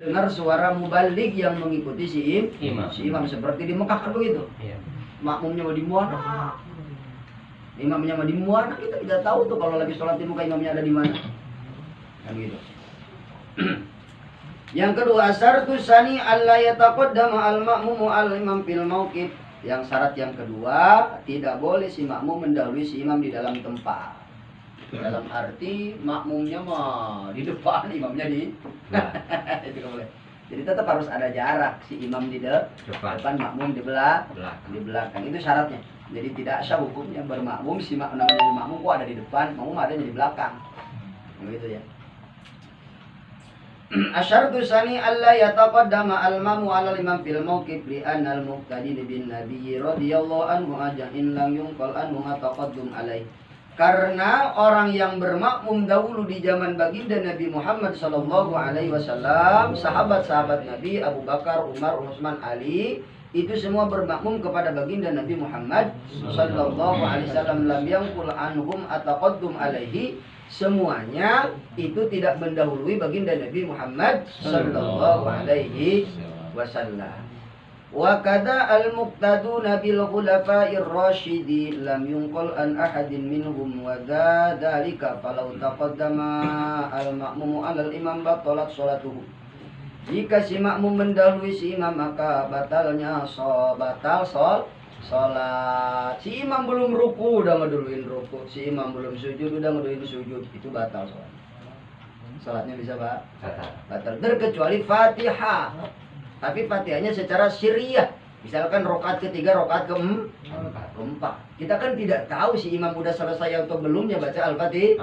dengar suara mubaligh yang mengikuti si imam seperti di Mekah kan begitu. Makmumnya mau di mana, imamnya mau di mana, kita tidak tahu tuh kalau lagi sholat di muka imamnya ada di mana. Kan gitu. Yang kedua, syartu tsani alla yataqaddama al-ma'mumu al-imam fil mauqif. Yang syarat yang kedua, tidak boleh si makmum mendahului si imam di dalam tempat. Dalam arti makmumnya mah di depan, imamnya di itu nggak boleh. Jadi tetap harus ada jarak, si imam di depan, makmum di belakang. Itu syaratnya. Jadi tidak sah hukumnya bermakmum si namanya makmum kok ada di depan, makmum ada di belakang. Begitu ya. Asyartu tsani alla yataqaddama al-mamu 'ala al-imam fil mauqif li anna al-muqtadi bin nabiy radhiyallahu anhu aja'in lam yunqal anhu taqaddum alaih. Karena orang yang bermakmum dahulu di zaman baginda Nabi Muhammad sallallahu alaihi wasallam, sahabat-sahabat Nabi Abu Bakar, Umar, Utsman, Ali, itu semua bermakmum kepada baginda Nabi Muhammad sallallahu alaihi wasallam, lam yanqul anhum ataqaddum alaihi. Semuanya itu tidak mendahului baginda Nabi Muhammad sallallahu alaihi wasallam. Wa kada al-muqtaduna bil khulafa'ir rasyidin lam yunqal an ahadin minhum wa dzalika falau taqaddama al-ma'mumu 'ala al-imam batalat sholatuhu. Jika si makmum mendahului si imam maka batalnya sholat. Si imam belum ruku udah ngeduluin ruku, si imam belum sujud udah ngeduluin sujud, itu batal sholat. Sholatnya bisa batal terkecuali Fatihah. Tapi Fatihahnya secara sirriyah. Misalkan rokaat ketiga, rokaat keempat. Kita kan tidak tahu si imam udah selesai atau belumnya baca Al-Fatihah.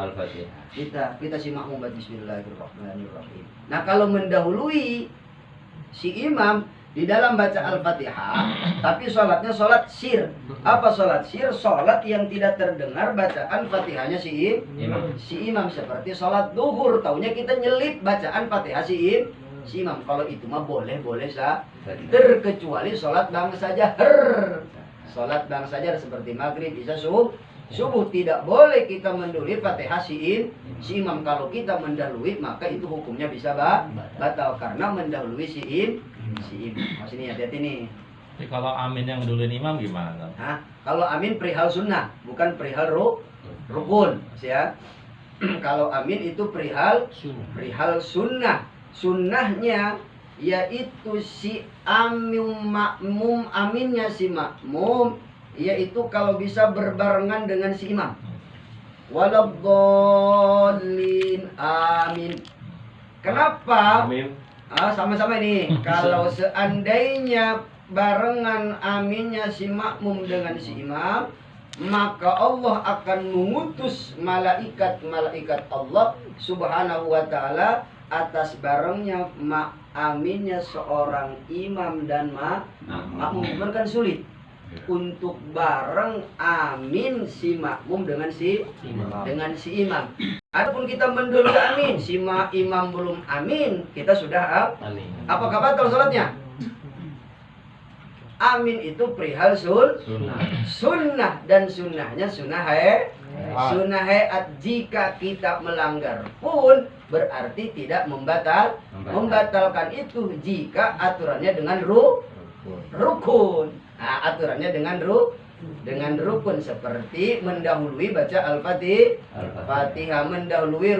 Kita si makmum baca Bismillahirrahmanirrahim. Nah kalau mendahului si imam di dalam baca Al-Fatihah, tapi sholatnya sholat sir. Apa sholat sir? Sholat yang tidak terdengar bacaan Fatihahnya si imam. Seperti sholat duhur, taunya kita nyelip bacaan Fatihah si imam. Kalau itu mah boleh sah. Terkecuali sholat bangsa jahar. Sholat bangsa jahar seperti maghrib, isya, subuh tidak boleh kita mendahului Fatihah si imam. Kalau kita mendahului maka itu hukumnya bisa batal karena mendahului si imam. Mas ini hati-hati nih. Tapi kalau amin yang duluin imam gimana? Kalau amin perihal sunnah, bukan perihal rukun, ya. Kalau amin itu perihal sunnah. Sunnahnya yaitu si makmum, aminnya si makmum yaitu kalau bisa berbarengan dengan si imam. Waladhdallin, amin. Kenapa? Amin. Sama-sama ini. Kalau seandainya barengan aminnya si makmum dengan si imam, maka Allah akan mengutus malaikat Allah subhanahu wa ta'ala atas barengnya aminnya seorang imam dan makmum. Kan sulit untuk bareng amin si makmum dengan si imam. Adapun kita mendahului amin, si imam belum amin, kita sudah amin. Apakah batal sholatnya? Amin itu perihal sunnah dan sunnahnya sunnah hayat. Jika kita melanggar pun berarti tidak membatalkan itu jika aturannya dengan rukun. Aturannya dengan rukun seperti mendahului baca Al-Fatihah, mendahului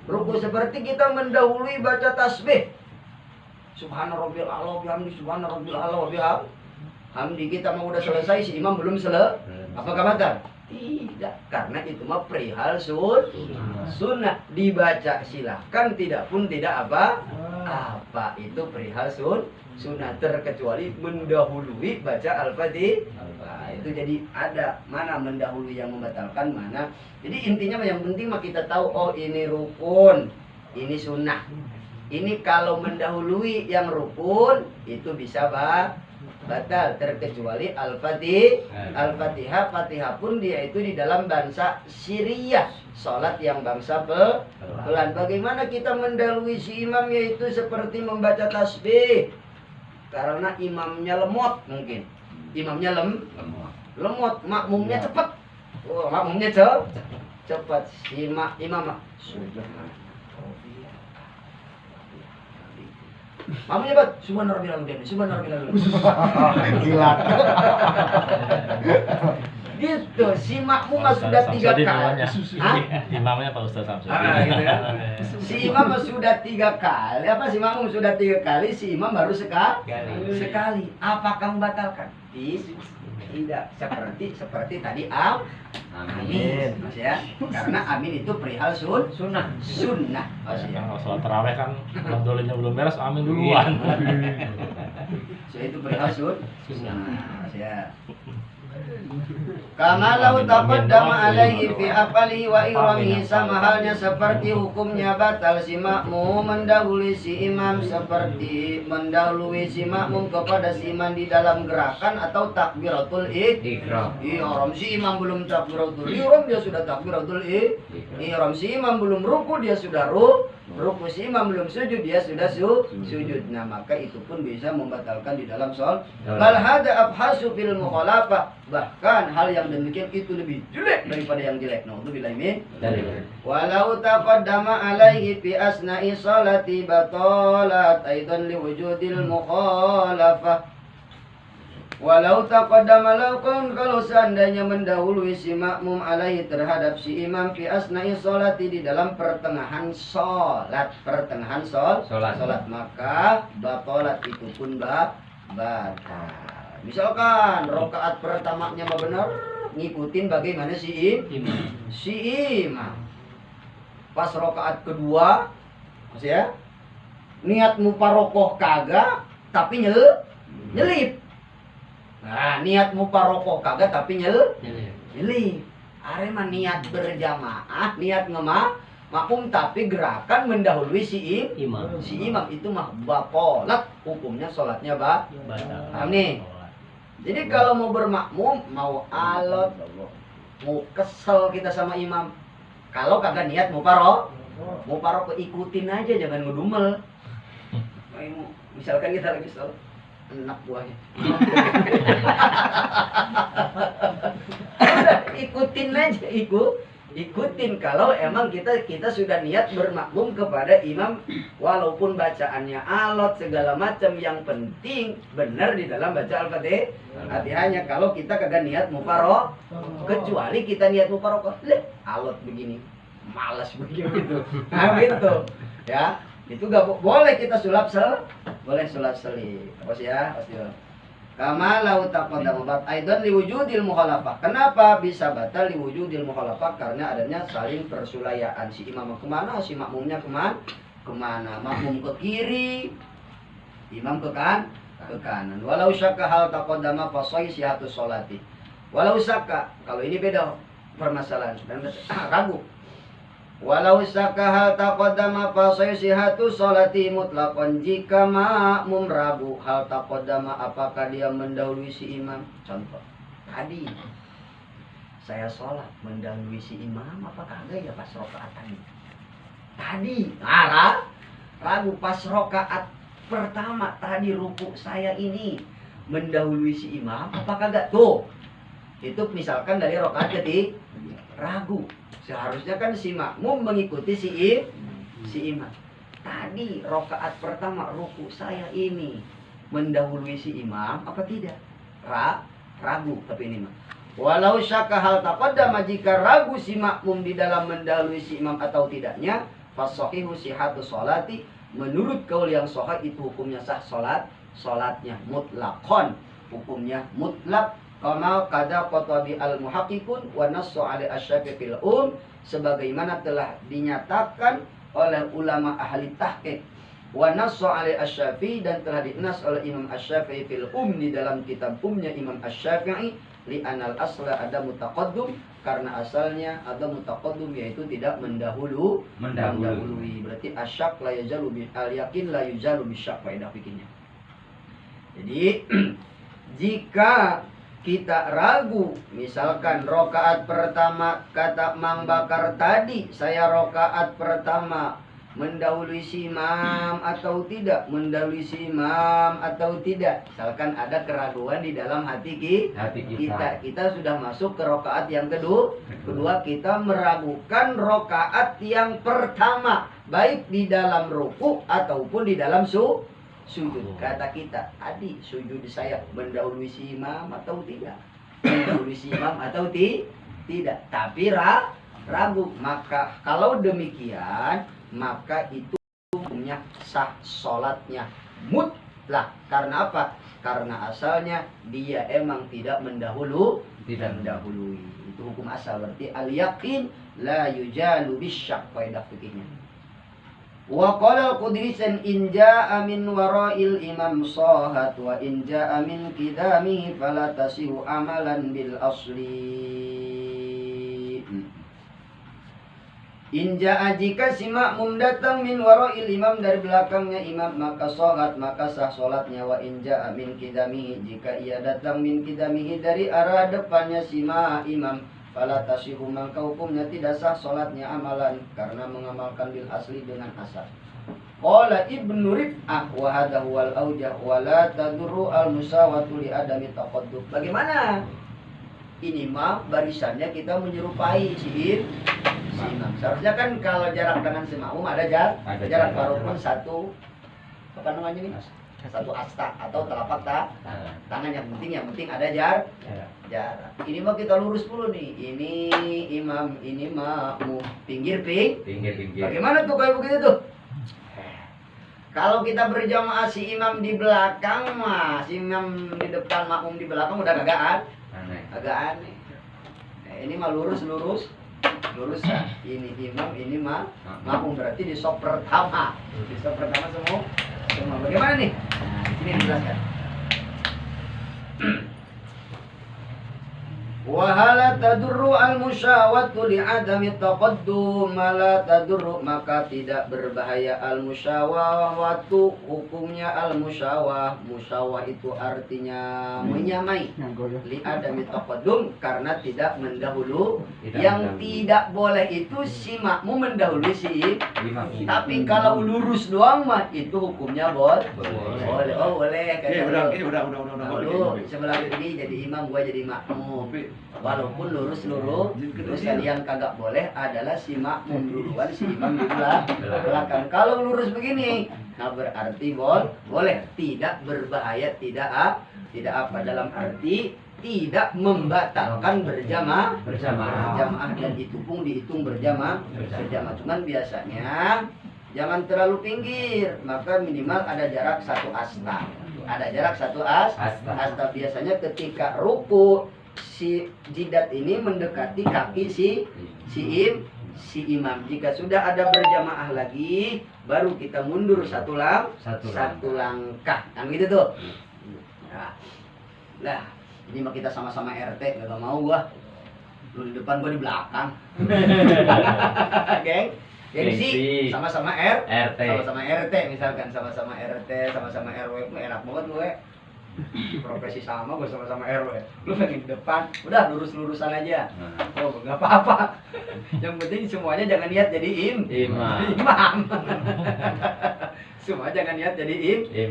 ruku seperti kita mendahului baca tasbih. Subhanarabbiyal a'la wa bihamdi, subhanarabbiyal a'la wa bihamdi. Kita mau udah selesai, si imam belum selesai. Apakah batal? Tidak, karena itu mah perihal sunnah. Dibaca silahkan, tidak pun tidak apa itu perihal sunnah, terkecuali mendahului baca Al-Fatihah. Itu jadi ada mana mendahului yang membatalkan mana. Jadi intinya yang penting mah kita tahu, oh ini rukun, ini sunnah. Ini kalau mendahului yang rukun itu bisa batal, terkecuali Al-Fatihah. Fatihah pun dia itu di dalam bangsa sirriyah, sholat yang bangsa pelan. Bagaimana kita mendahului si imam, yaitu seperti membaca tasbih. Karena imamnya lemot, mungkin imamnya lemot, makmumnya cepat. Makmumnya cepat. Si imam sudah Makmumnya buat subhana rabbil a'la, subhana rabbil a'la. Gila. Gitu, si makmum mah sudah 3 kali. Hah? Imamnya Pak Ustaz Samsudin. Gitu ya. Si imam mah sudah 3 kali. Apa si makmum sudah 3 kali, si imam baru sekali. Apakah membatalkan? Tidak. Seperti tadi amin. Mas ya. Karena amin itu perihal sunnah. Mas ya. Kalau sholat taraweh kan dolennya belum beres, amin duluan. So itu perihal sunnah. Mas ya. Kama lau taqaddama alaihi fi afalihi wa iramihi, sama halnya seperti hukumnya batal si makmum mendahului si imam, seperti mendahului si makmum kepada si imam di dalam gerakan atau takbiratul ihram. Si imam belum takbiratul ihram, dia sudah takbiratul ihram. Si imam belum ruku, dia sudah ruku. Si imam belum sujud, dia sudah sujud. Nah, maka itu pun bisa membatalkan di dalam sholat. Bal hada abhasu fil mukhalafah, bahkan hal yang demikian itu lebih jelek daripada yang jelek. Nauzubillahi min dzalik. Walau taqaddama alaihi fi asna'i sholati batalat aidan liwujudil mukhalafah. Walau taqaddama laukun, kalau seandainya mendahului si makmum alaihi terhadap si imam fi asna'i sholati, di dalam pertengahan sholat, maka batalat itu pun batal. Misalkan rakaat pertamanya mah benar, ngikutin bagaimana si imam. Pas rakaat kedua, Mas ya, niat muparokoh kagak, tapi nyelip. Nah, niat muparokoh kagak tapi nyelip. Arema niat berjamaah, niat makmum tapi gerakan mendahului si imam itu mah batalat, hukumnya sholatnya batal. Nih. Jadi kalau mau bermakmum, mau alot, mau kesel kita sama imam, kalau kagak niat muparokoh ikutin aja, jangan ngedumel. Misalkan kita lagi sholat, enak buahnya. Udah, ikutin aja, ikutin kalau emang kita sudah niat bermakmum kepada imam, walaupun bacaannya alot segala macam, yang penting benar di dalam baca Al-Fatihahnya. Kalau kita kagak niat muparokoh, kecuali kita niat muparokoh, alot begini, malas begini gitu. Nah gitu ya. Itu gak boleh kita sulap boleh sulap selip. Pasti ya, pasti. Kama lau taqaddama bat aidan liwujudil mukhalafah. Kenapa bisa batal liwujudil mukhalafah? Karena adanya saling persulayaan. Si imam kemana, si makmumnya kemana. Makmum ke kiri, imam ke kanan. Walau syakka hal taqaddama fa sahihatu sholati. Walau syakka, kalau ini beda permasalahan dan ragu. Walau syakka taqaddama fa sahihatu sholati mutlaqan, jika makmum ragu hal taqaddama apakah dia mendahului si imam. Contoh, tadi saya sholat mendahului si imam apakah enggak ya pas rakaat tadi. Nah, ragu pas rakaat pertama tadi ruku saya ini mendahului si imam apakah enggak tuh. Itu misalkan dari rakaat ketiga, ragu. Seharusnya kan si makmum mengikuti si imam. Tadi rakaat pertama ruku saya ini mendahului si imam apa tidak? Ragu tapi ini mah. Walau syakka hal taqaddama, jika ragu si makmum di dalam mendahului si imam atau tidaknya, fasahihu sihatu sholati, menurut kaul yang sahih itu hukumnya sah sholatnya mutlaqan, hukumnya mutlak. Kama kada qatabi al-muhaqqiqun wa nassu ali asy-syafi'i fil sebagaimana telah dinyatakan oleh ulama ahli tahqiq, wa nassu ali asy-syafi'i, dan telah dinas oleh Imam Asy-Syafi'i fil di dalam kitab Imam Asy-Syafi'i, li anal asla ada mutaqaddum, karena asalnya ada mutaqaddum yaitu tidak mendahului. Berarti asyak la yazalu bil yakin la yuzalu bisyak, faedah fikihnya. Jadi jika kita ragu, misalkan rokaat pertama kata Mang Bakar tadi, saya rokaat pertama mendahului si imam atau tidak, misalkan ada keraguan di dalam hati kita sudah masuk ke rokaat yang kedua kita meragukan rokaat yang pertama, baik di dalam ruku ataupun di dalam sujud. Kata kita, adik sujud saya mendahului si imam atau tidak? Mendahului si imam atau tidak? Tapi ragu. Maka kalau demikian, maka itu hukumnya sah, sholatnya mutlak. Karena apa? Karena asalnya dia emang tidak mendahului. Itu hukum asal. Berarti al-yaqin la yujalu bisyak, kaidah fikihnya. Wa qala al-Qudrisan in jaa'a min wara'il imam shahat wa in jaa'a min qidamihi fala tasihu amalan bil asli. In jaa'a, jika si makmum datang min wara'il imam, dari belakangnya imam, maka shahat, maka sah salatnya. Wa in jaa'a min qidamihi, jika ia datang min qidamihi, dari arah depannya si imam, fala tasihu, maka hukumnya tidak sah salatnya amalan, karena mengamalkan bil asli dengan asal. Qala Ibnu Rif'ah wa hadha huwal aujah wa la tadurru al musawatu li adami taqaddum. Bagaimana? Ini mah barisannya kita menyerupai si imam. Seharusnya kan kalau jarak dengan si makmum ada jarak walaupun satu apa namanya ini? Satu asta atau telapak tangan. Yang penting ada jarak. Ini mah kita lurus dulu nih. Ini imam, ini makmum. Pinggir. Bagaimana tuh kayak begitu tuh? Kalau kita berjamaah si imam di belakang mah, si imam di depan, makmum di belakang, udah agak aneh. Ini mah lurus ya. Ini imam, ini makmum, berarti di sop pertama. Semua. Bagaimana nih? Nah, ini dijelaskan. Wahala tadurru al-musyawatu li'adami taqaddum, la tadurru, maka tidak berbahaya al-musyawatu, hukumnya al-musyawah. Musyawah itu artinya menyamai, li'adami taqaddum, karena tidak mendahulu. Yang tidak boleh itu si makmum mendahului si imam. Tapi kalau lurus doang mah itu hukumnya boleh. Boleh. Udah. Sebelah ini jadi imam, gua jadi makmum. Walaupun lurus, yang kagak boleh adalah si makmum duluan, si imam di belakang. Kalau lurus begini, nah berarti boleh, tidak berbahaya, tidak apa, dalam arti tidak membatalkan berjamaah dan itu pun dihitung berjamaah. Cuman biasanya jangan terlalu pinggir, maka minimal ada jarak satu asta. Biasanya ketika ruku, si jidat ini mendekati kaki si imam. Jika sudah ada berjamaah lagi, baru kita mundur satu langkah. Kan gitu tuh. Nah, ini mah kita sama-sama RT, gak mau gua. Lu di depan, gua di belakang. Geng. Gengsi, sama-sama RT. Sama-sama RT misalkan, sama-sama RT, sama-sama RW, enak banget gue. Profesi sama, gue sama-sama RW. Lu pengen di depan, udah lurus-lurusan aja. Oh, nggak apa-apa. Yang penting semuanya jangan niat jadi imam. Semua jangan niat jadi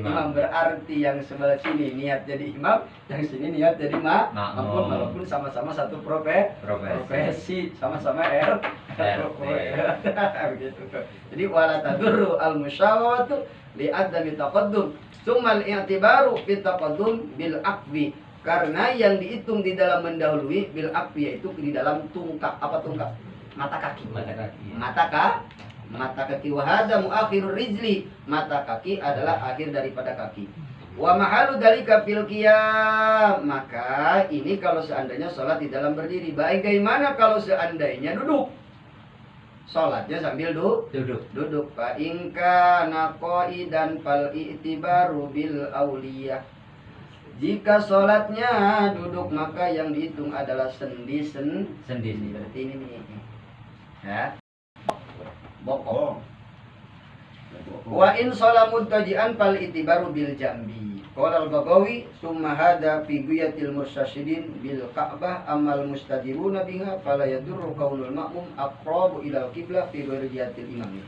imam. Berarti yang sebelah sini niat jadi imam, yang sini niat jadi makmum. Walaupun sama-sama satu profesi, sama-sama begitu. Jadi wala tadurru al-musyawatu li'adami taqaddum. Tsummal i'tibaru fi taqaddum bil aqwi, karena yang dihitung di dalam mendahului bil aqwi yaitu di dalam tungkak. Apa tungkak? Mata kaki. Mata kaki wa hadza muakhirur rijli, mata kaki adalah akhir daripada kaki. Wa mahalu dalika fil qiyam, maka ini kalau seandainya sholat di dalam berdiri. Bagaimana kalau seandainya duduk? Sholatnya sambil duduk. Fa in kana qa'idan fal i'tibaru bil auliyah. Jika sholatnya duduk, maka yang dihitung adalah sendi. Berarti ini nih. Ya. Bokong. Wa in sholat muttaji'an fal i'tibaru bil jambi. Qala al-Baghawi summa hada fi guyatil mursyidin bil Ka'bah amal mustadiruna biha fala yadurru qaulul ma'mum aqrabu ila al-qiblah fi ghairi jihatil imam.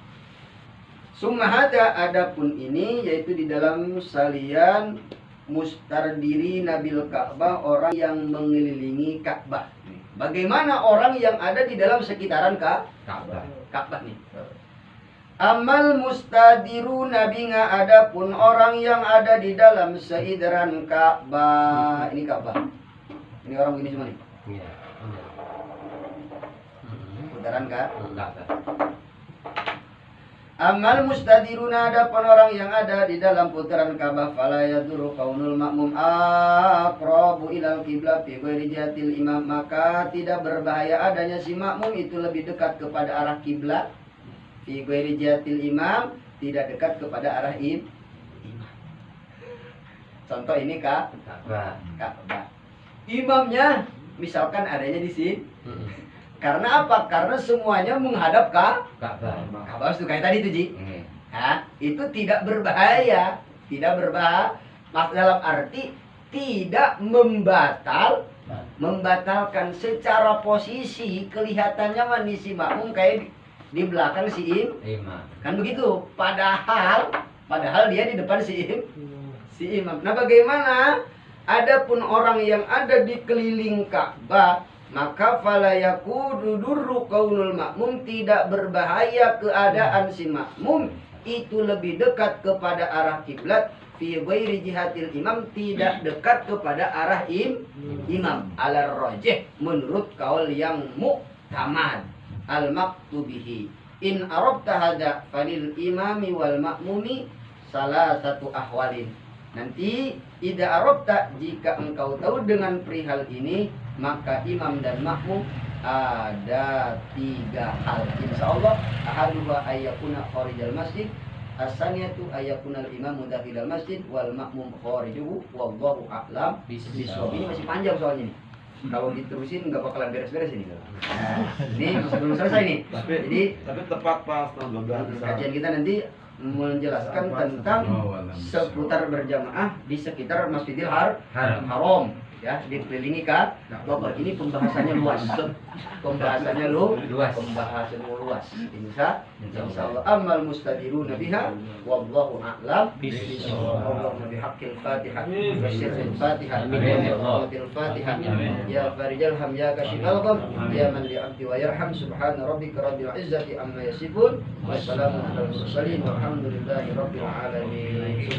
Summa hada, adapun ini yaitu di dalam salian mustardiri nabil Ka'bah, orang yang mengelilingi Ka'bah. Bagaimana orang yang ada di dalam sekitaran Ka'bah nih? Amal mustadiruna binga, adapun orang yang ada di dalam seidaran Ka'bah. Ini Ka'bah. Ini orang begini semua nih. Iya. Putaran Ka'bah. Enggak. Amal mustadiruna, adapun orang yang ada di dalam putaran Ka'bah, fala yaduru kaunul makmum aqrabu ilal qiblat fi ghairi jihatil imam, maka tidak berbahaya adanya si makmum itu lebih dekat kepada arah kiblat. Fi ghairi jihatil imam, tidak dekat kepada arah imam. Contoh ini Ka'bah. Imamnya misalkan adanya di sini. Karena apa? Karena semuanya menghadap Ka'bah. Itu kayak tadi tuh, Ji. Itu tidak berbahaya, dalam arti tidak membatalkan secara posisi. Kelihatannya mana si makmum kayak di belakang si imam. Kan begitu. Padahal dia di depan si imam. Nah, bagaimana? Adapun orang yang ada di keliling Ka'bah, maka fala yakudu durru kaunul makmum, tidak berbahaya keadaan si makmum itu lebih dekat kepada arah kiblat. Fi ghairi jihatil imam, tidak dekat kepada arah imam. Ala rajih, menurut kaul yang mu'tamad al maktubihi. In arabta hada falil imami wal makmumi salah satu ahwalin. Nanti ida arabta, jika engkau tahu dengan perihal ini, maka imam dan makmum ada 3 hal. Insyaallah ahaduha ayyakuna kharijal masjid, asaniyatu ayyakunal imam dakhilal masjid wal makmum kharijuhu wallahu a'lam bisawab. Ini masih panjang soalnya nih. Kalau diterusin nggak bakalan beres-beres ini. Ini masih belum selesai nih. Tapi tepat pas kajian kita nanti menjelaskan tentang seputar berjamaah di sekitar Masjidil Haram, ya, dikelilingi Ka'bah. Ini pembahasannya luas. Pembahasannya luas. Insyaallah amal mustadiruna biha wallahu a'lam bisawab. Bihaqqil Fatihah wa sirril Fatihah wa Fatihah. Ya farijal ham ya kashifal gham ya man li 'abdi wa yarham. Subhana rabbika rabbil izzati amma yasifun wa salamun alal mursalin walhamdulillahi rabbil alamin.